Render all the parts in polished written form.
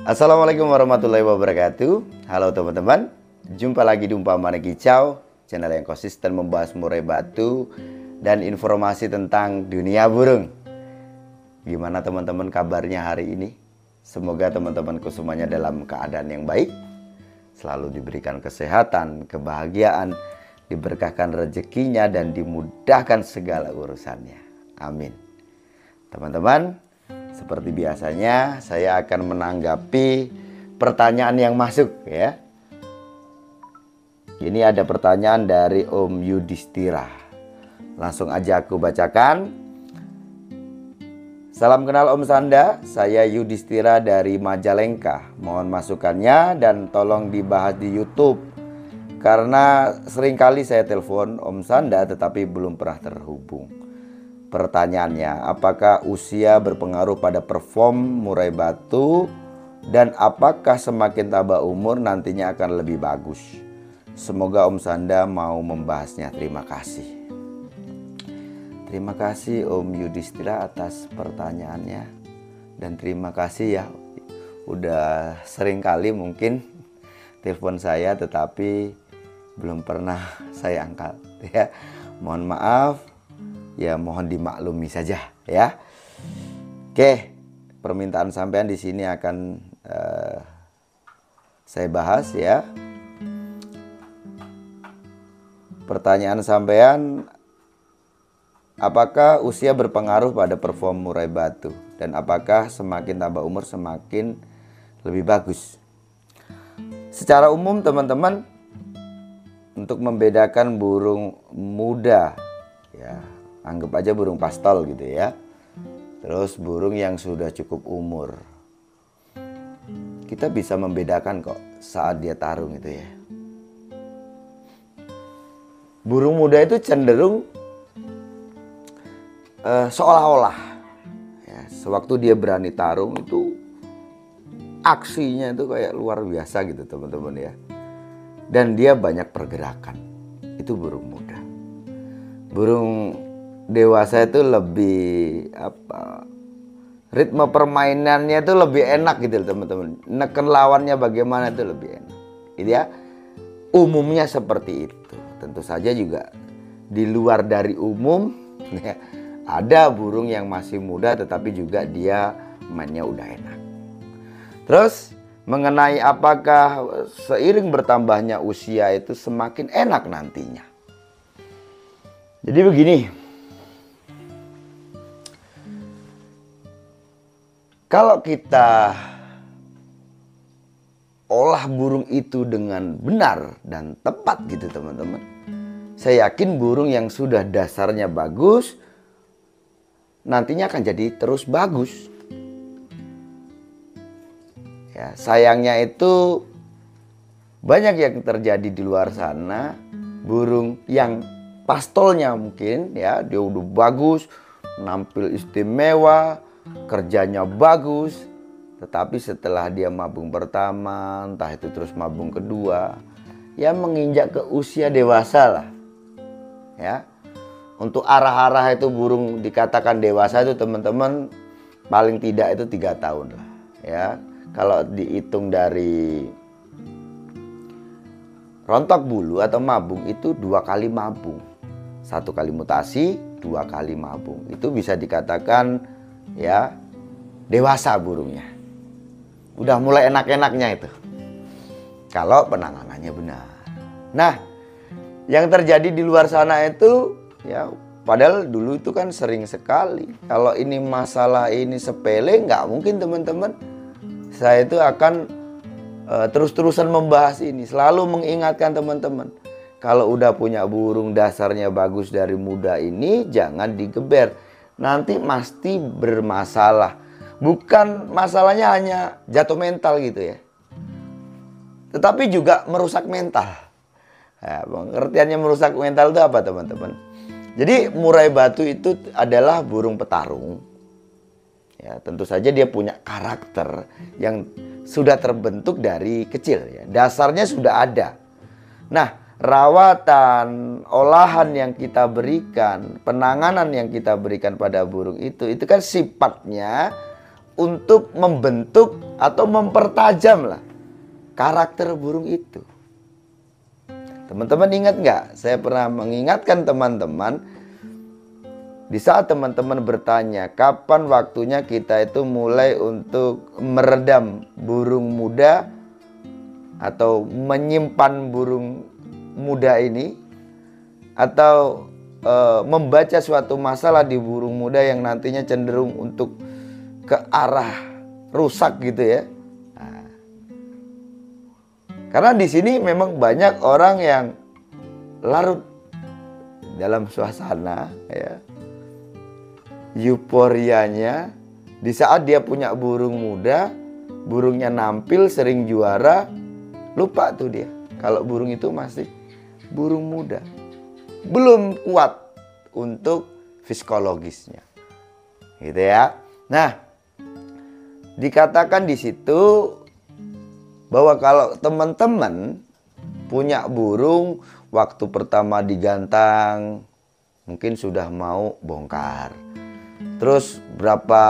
Assalamualaikum warahmatullahi wabarakatuh. Halo teman-teman, jumpa lagi di Umpama Kicau, channel yang konsisten membahas murai batu dan informasi tentang dunia burung. Gimana teman-teman kabarnya hari ini? Semoga teman-temanku semuanya dalam keadaan yang baik, selalu diberikan kesehatan, kebahagiaan, diberkahkan rezekinya dan dimudahkan segala urusannya. Amin. Teman-teman, seperti biasanya saya akan menanggapi pertanyaan yang masuk ya. Ini ada pertanyaan dari Om Yudhistira. Langsung aja aku bacakan. Salam kenal Om Sanda, saya Yudhistira dari Majalengka. Mohon masukannya dan tolong dibahas di YouTube. Karena seringkali saya telepon Om Sanda tetapi belum pernah terhubung. Pertanyaannya, apakah usia berpengaruh pada perform murai batu dan apakah semakin tambah umur nantinya akan lebih bagus? Semoga Om Sanda mau membahasnya. Terima kasih. Terima kasih Om Yudhistira atas pertanyaannya. Dan terima kasih ya, udah sering kali mungkin telepon saya tetapi belum pernah saya angkat ya. Mohon maaf. Ya mohon dimaklumi saja ya. Oke, permintaan sampean di sini akan saya bahas ya. Pertanyaan sampean, apakah usia berpengaruh pada perform murai batu dan apakah semakin tambah umur semakin lebih bagus? Secara umum teman-teman, untuk membedakan burung muda ya, anggap aja burung pastol gitu ya, terus burung yang sudah cukup umur, kita bisa membedakan kok saat dia tarung itu ya. Burung muda itu cenderung seolah-olah ya, sewaktu dia berani tarung itu aksinya itu kayak luar biasa gitu teman-teman ya. Dan dia banyak pergerakan. Itu burung muda. Burung dewasa itu lebih ritme permainannya itu lebih enak gitu teman-teman. Neken lawannya bagaimana itu lebih enak. Gitu ya. Umumnya seperti itu. Tentu saja juga di luar dari umum ya, ada burung yang masih muda tetapi juga dia mainnya udah enak. Terus mengenai apakah seiring bertambahnya usia itu semakin enak nantinya. Jadi begini. Kalau kita olah burung itu dengan benar dan tepat gitu teman-teman, saya yakin burung yang sudah dasarnya bagus nantinya akan jadi terus bagus. Ya, sayangnya itu banyak yang terjadi di luar sana, burung yang pastolnya mungkin ya dia udah bagus, nampil istimewa, kerjanya bagus, tetapi setelah dia mabung pertama, entah itu terus mabung kedua, ya menginjak ke usia dewasa lah. Ya. Untuk arah-arah itu burung dikatakan dewasa itu teman-teman paling tidak itu 3 tahun lah. Ya. Kalau dihitung dari rontok bulu atau mabung itu 2 kali mabung. 1 kali mutasi, 2 kali mabung. Itu bisa dikatakan ya dewasa burungnya. Udah mulai enak-enaknya itu. Kalau penanganannya benar. Nah, yang terjadi di luar sana itu ya padahal dulu itu kan sering sekali. Kalau ini masalah ini sepele nggak mungkin teman-teman. Saya itu akan terus-terusan membahas ini. Selalu mengingatkan teman-teman. Kalau udah punya burung dasarnya bagus dari muda ini jangan digeber. Nanti pasti bermasalah. Bukan masalahnya hanya jatuh mental gitu ya. Tetapi juga merusak mental. Ya, pengertiannya merusak mental itu apa teman-teman? Jadi murai batu itu adalah burung petarung. Ya, tentu saja dia punya karakter yang sudah terbentuk dari kecil ya. Dasarnya sudah ada. Nah, rawatan, olahan yang kita berikan, penanganan yang kita berikan pada burung itu kan sifatnya untuk membentuk atau mempertajam lah karakter burung itu. Teman-teman ingat nggak? Saya pernah mengingatkan teman-teman, di saat teman-teman bertanya kapan waktunya kita itu mulai untuk meredam burung muda atau menyimpan burung muda ini, atau membaca suatu masalah di burung muda yang nantinya cenderung untuk ke arah rusak gitu ya. Nah, karena di sini memang banyak orang yang larut dalam suasana ya, euforianya di saat dia punya burung muda, burungnya nampil sering juara, lupa tuh dia kalau burung itu masih burung muda, belum kuat untuk psikologisnya, gitu ya. Nah, dikatakan di situ bahwa kalau teman-teman punya burung waktu pertama digantang, mungkin sudah mau bongkar. Terus berapa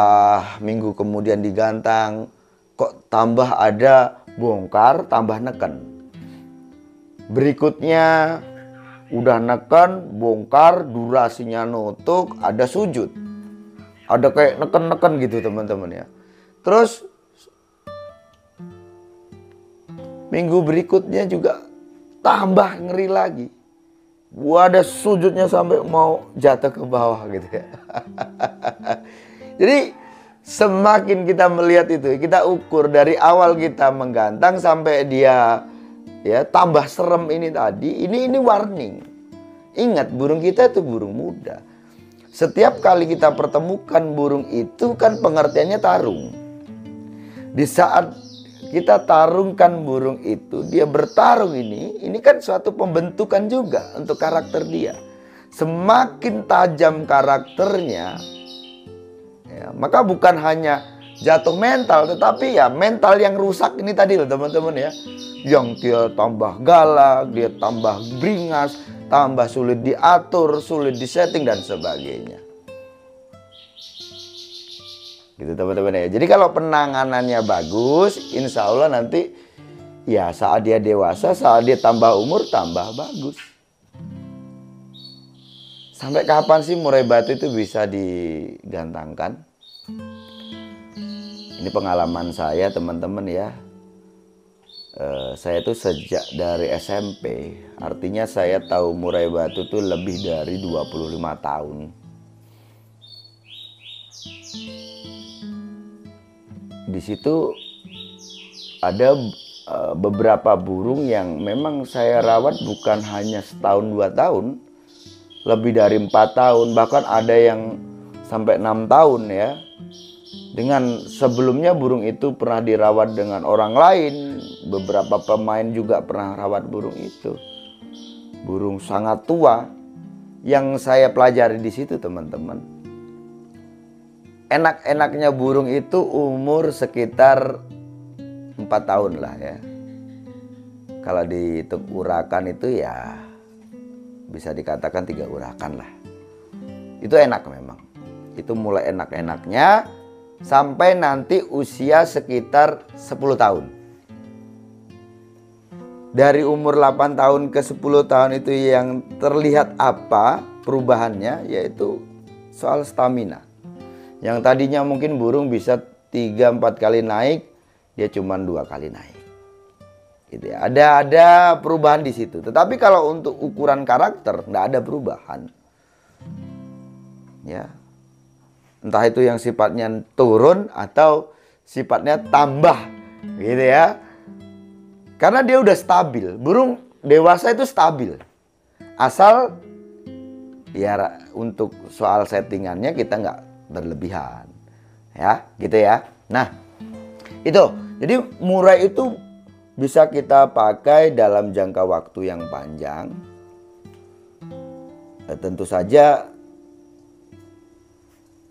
minggu kemudian digantang, kok tambah ada bongkar, tambah neken. Berikutnya udah neken, bongkar, durasinya nutuk, ada sujud. Ada kayak neken-neken gitu teman-teman ya. Terus minggu berikutnya juga tambah ngeri lagi. Gua ada sujudnya sampai mau jatuh ke bawah gitu ya. Jadi semakin kita melihat itu, kita ukur dari awal kita menggantang sampai dia ya tambah serem ini tadi, ini warning. Ingat, burung kita itu burung muda. Setiap kali kita pertemukan burung itu kan pengertiannya tarung. Di saat kita tarungkan burung itu, dia bertarung ini kan suatu pembentukan juga untuk karakter dia. Semakin tajam karakternya, ya, maka bukan hanya jatuh mental, tetapi ya mental yang rusak ini tadi loh teman-teman ya. Yang dia tambah galak, dia tambah beringas, tambah sulit diatur, sulit disetting dan sebagainya. Gitu teman-teman ya. Jadi kalau penanganannya bagus, insya Allah nanti ya saat dia dewasa, saat dia tambah umur, tambah bagus. Sampai kapan sih murai batu itu bisa digantangkan? Ini pengalaman saya teman-teman ya. Saya itu sejak dari SMP, artinya saya tahu murai batu itu lebih dari 25 tahun. Di situ ada beberapa burung yang memang saya rawat bukan hanya setahun 2 tahun, lebih dari 4 tahun, bahkan ada yang sampai 6 tahun ya. Dengan sebelumnya burung itu pernah dirawat dengan orang lain, beberapa pemain juga pernah rawat burung itu. Burung sangat tua. Yang saya pelajari di situ teman-teman, enak-enaknya burung itu umur sekitar 4 tahun lah ya. Kalau dihitung urakan itu ya bisa dikatakan 3 urakan lah. Itu enak memang. Itu mulai enak-enaknya sampai nanti usia sekitar 10 tahun. Dari umur 8 tahun ke 10 tahun itu yang terlihat apa perubahannya, yaitu soal stamina. Yang tadinya mungkin burung bisa 3-4 kali naik, dia cuma 2 kali naik. Gitu ya. Ada perubahan di situ. Tetapi kalau untuk ukuran karakter nggak ada perubahan. Ya. Entah itu yang sifatnya turun atau sifatnya tambah, gitu ya. Karena dia udah stabil. Burung dewasa itu stabil. Asal ya untuk soal settingannya kita nggak berlebihan. Ya, gitu ya. Nah, itu. Jadi murai itu bisa kita pakai dalam jangka waktu yang panjang. Tentu saja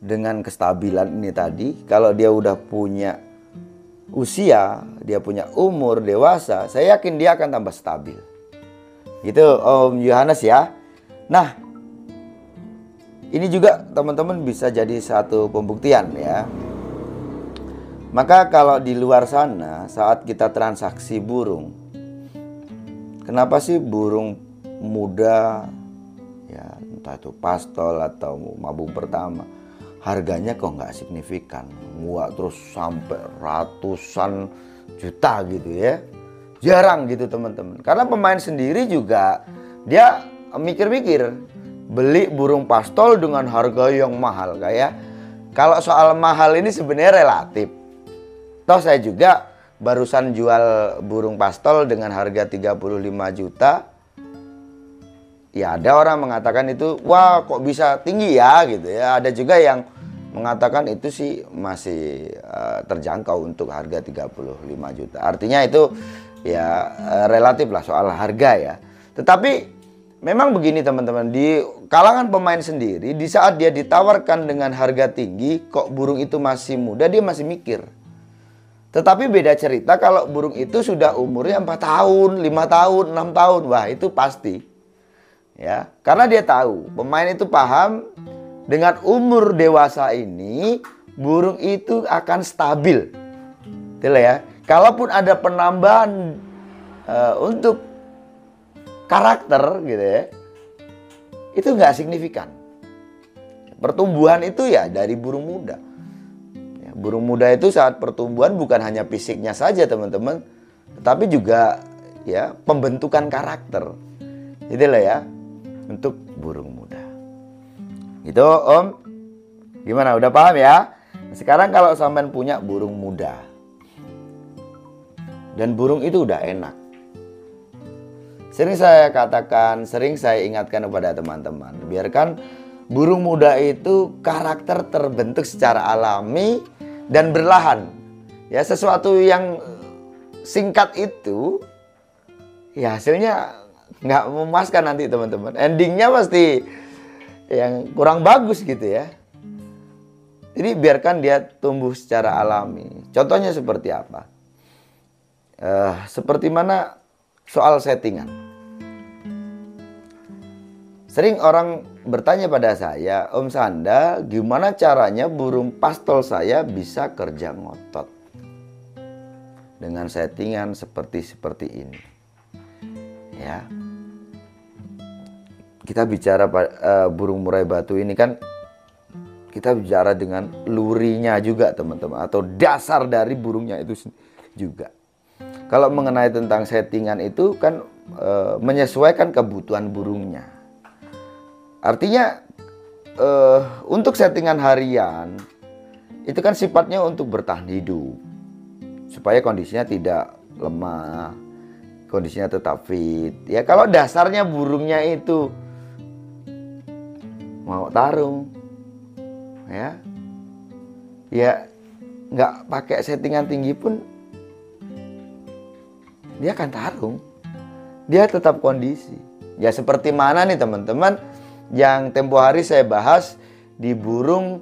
dengan kestabilan ini tadi, kalau dia udah punya usia, dia punya umur dewasa, saya yakin dia akan tambah stabil. Gitu Om Yohanes ya. Nah, ini juga teman-teman bisa jadi satu pembuktian ya. Maka kalau di luar sana saat kita transaksi burung, kenapa sih burung muda, ya entah itu pastol atau mabung pertama, harganya kok nggak signifikan, nguak terus sampai ratusan juta gitu ya? Jarang gitu teman-teman. Karena pemain sendiri juga dia mikir-mikir beli burung pastol dengan harga yang mahal. Kayak kalau soal mahal ini sebenarnya relatif. Toh saya juga barusan jual burung pastol dengan harga 35 juta. Ya ada orang mengatakan itu, wah kok bisa tinggi ya gitu ya. Ada juga yang mengatakan itu sih masih terjangkau untuk harga 35 juta. Artinya itu ya relatif lah soal harga ya. Tetapi memang begini teman-teman, di kalangan pemain sendiri, di saat dia ditawarkan dengan harga tinggi, kok burung itu masih muda, dia masih mikir. Tetapi beda cerita kalau burung itu sudah umurnya 4 tahun, 5 tahun, 6 tahun. Wah itu pasti. Ya, karena dia tahu, pemain itu paham dengan umur dewasa ini, burung itu akan stabil. Betul ya? Kalaupun ada penambahan untuk karakter gitu ya, itu nggak signifikan. Pertumbuhan itu ya dari burung muda. Burung muda itu saat pertumbuhan bukan hanya fisiknya saja teman-teman, tetapi juga ya pembentukan karakter. Itulah ya untuk burung muda. Itu Om, gimana? Udah paham ya? Sekarang kalau sampean punya burung muda dan burung itu udah enak, sering saya katakan, sering saya ingatkan kepada teman-teman, biarkan burung muda itu karakter terbentuk secara alami dan berlahan. Ya, sesuatu yang singkat itu ya hasilnya nggak memuaskan nanti teman-teman. Endingnya pasti yang kurang bagus gitu ya. Jadi biarkan dia tumbuh secara alami. Contohnya seperti apa? Seperti mana soal settingan. Sering orang bertanya pada saya, Om Sanda, gimana caranya burung pastol saya bisa kerja ngotot dengan settingan seperti ini? Ya, kita bicara burung murai batu ini kan kita bicara dengan lurinya juga teman-teman, atau dasar dari burungnya itu juga. Kalau mengenai tentang settingan itu kan menyesuaikan kebutuhan burungnya. Artinya untuk settingan harian itu kan sifatnya untuk bertahan hidup, supaya kondisinya tidak lemah, kondisinya tetap fit. Ya kalau dasarnya burungnya itu mau tarung, ya nggak pakai settingan tinggi pun dia akan tarung, dia tetap kondisi. Ya seperti mana nih teman-teman yang tempo hari saya bahas di burung,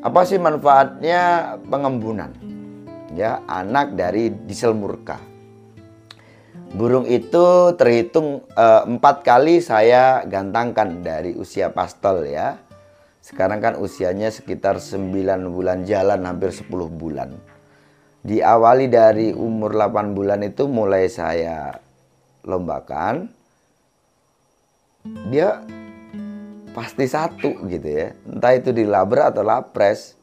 apa sih manfaatnya pengembunan? Ya, anak dari diesel murka. Burung itu terhitung 4 kali saya gantangkan dari usia pastol ya. Sekarang kan usianya sekitar 9 bulan jalan, hampir 10 bulan. Diawali dari umur 8 bulan itu mulai saya lombakan. Dia pasti satu gitu ya. Entah itu di labra atau lapres.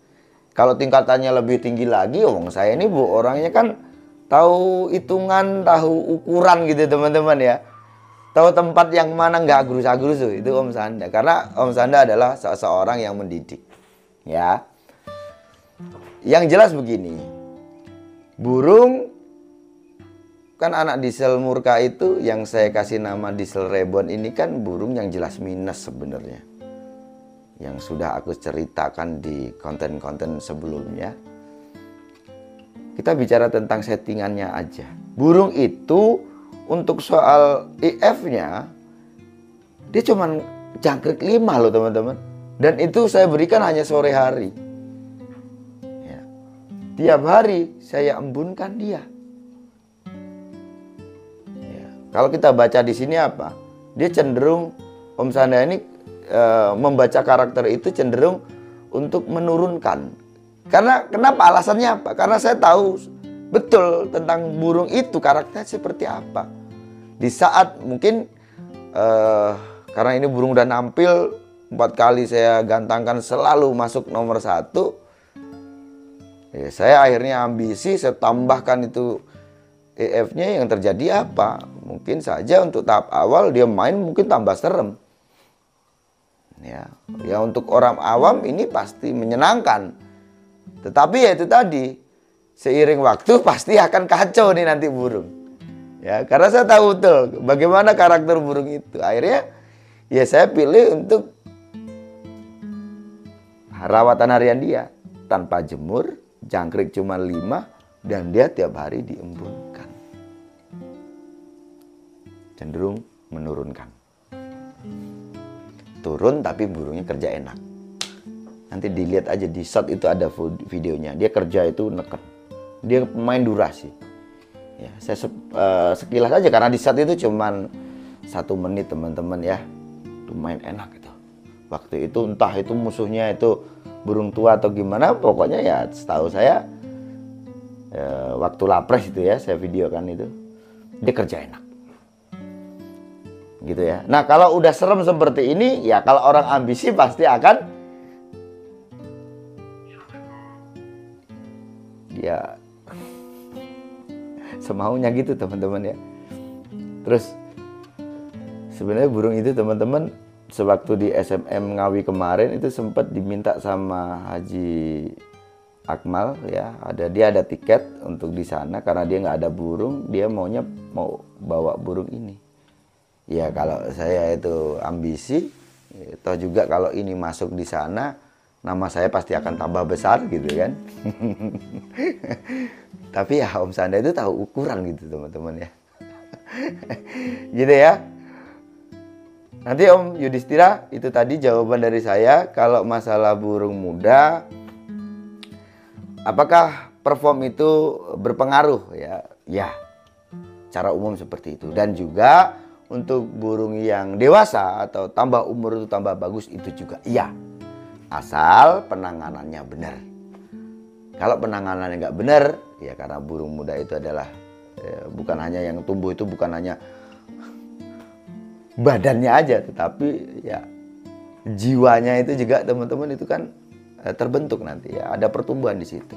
Kalau tingkatannya lebih tinggi lagi, saya ini orangnya kan tahu hitungan, tahu ukuran gitu teman-teman ya. Tahu tempat yang mana nggak gerus-gerus itu Om Sanda. Karena Om Sanda adalah seseorang yang mendidik. Ya. Yang jelas begini. Burung kan anak diesel murka itu yang saya kasih nama diesel reborn ini kan burung yang jelas minus sebenarnya. Yang sudah aku ceritakan di konten-konten sebelumnya. Kita bicara tentang settingannya aja. Burung itu untuk soal IF-nya dia cuma jangkrik 5 loh teman-teman. Dan itu saya berikan hanya sore hari. Ya. Tiap hari saya embunkan dia. Ya. Kalau kita baca di sini apa? Dia cenderung, Om Sanda ini membaca karakter itu cenderung untuk menurunkan Karena kenapa? Alasannya apa? Karena saya tahu betul tentang burung itu karakternya seperti apa. Di saat mungkin karena ini burung udah nampil 4 kali saya gantangkan selalu masuk nomor 1. Ya, saya akhirnya ambisi, saya tambahkan itu EF-nya. Yang terjadi apa? Mungkin saja untuk tahap awal dia main mungkin tambah serem. Ya untuk orang awam ini pasti menyenangkan. Tetapi ya itu tadi, seiring waktu pasti akan kacau nih nanti burung. Ya, karena saya tahu betul bagaimana karakter burung itu. Akhirnya ya saya pilih untuk rawatan harian dia tanpa jemur, jangkrik cuma 5, dan dia tiap hari diembunkan. Cenderung menurunkan. Turun tapi burungnya kerja enak. Nanti dilihat aja di shot itu ada videonya. Dia kerja itu neken. Dia main durasi. Ya, saya sekilas aja karena di shot itu cuman 1 menit teman-teman ya. Itu main enak itu. Waktu itu entah itu musuhnya itu burung tua atau gimana, pokoknya ya setahu saya waktu lapres itu ya saya videokan itu. Dia kerja enak. Gitu ya. Nah, kalau udah serem seperti ini ya kalau orang ambisi pasti akan ya semaunya gitu teman-teman ya. Terus sebenarnya burung itu teman-teman sewaktu di SMM Ngawi kemarin itu sempat diminta sama Haji Akmal ya, dia ada tiket untuk di sana karena dia nggak ada burung, dia mau bawa burung ini. Ya kalau saya itu ambisi, toh juga kalau ini masuk di sana, nama saya pasti akan tambah besar gitu kan. Tapi ya Om Sanda itu tahu ukuran gitu teman-teman ya. Gitu ya. Nanti Om Yudhistira, itu tadi jawaban dari saya. Kalau masalah burung muda, apakah perform itu berpengaruh ya? Ya, cara umum seperti itu. Dan juga untuk burung yang dewasa atau tambah umur itu tambah bagus itu juga iya. Asal penanganannya benar. Kalau penanganannya nggak benar, ya karena burung muda itu adalah bukan hanya yang tumbuh itu bukan hanya badannya aja, tetapi ya jiwanya itu juga teman-teman itu kan terbentuk nanti ya, ada pertumbuhan di situ.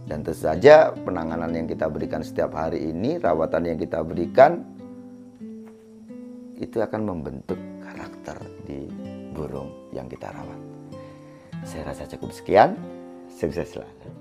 Dan tentu saja penanganan yang kita berikan setiap hari ini, rawatan yang kita berikan itu akan membentuk karakter di burung yang kita rawat. Saya rasa cukup sekian. Sukses selalu.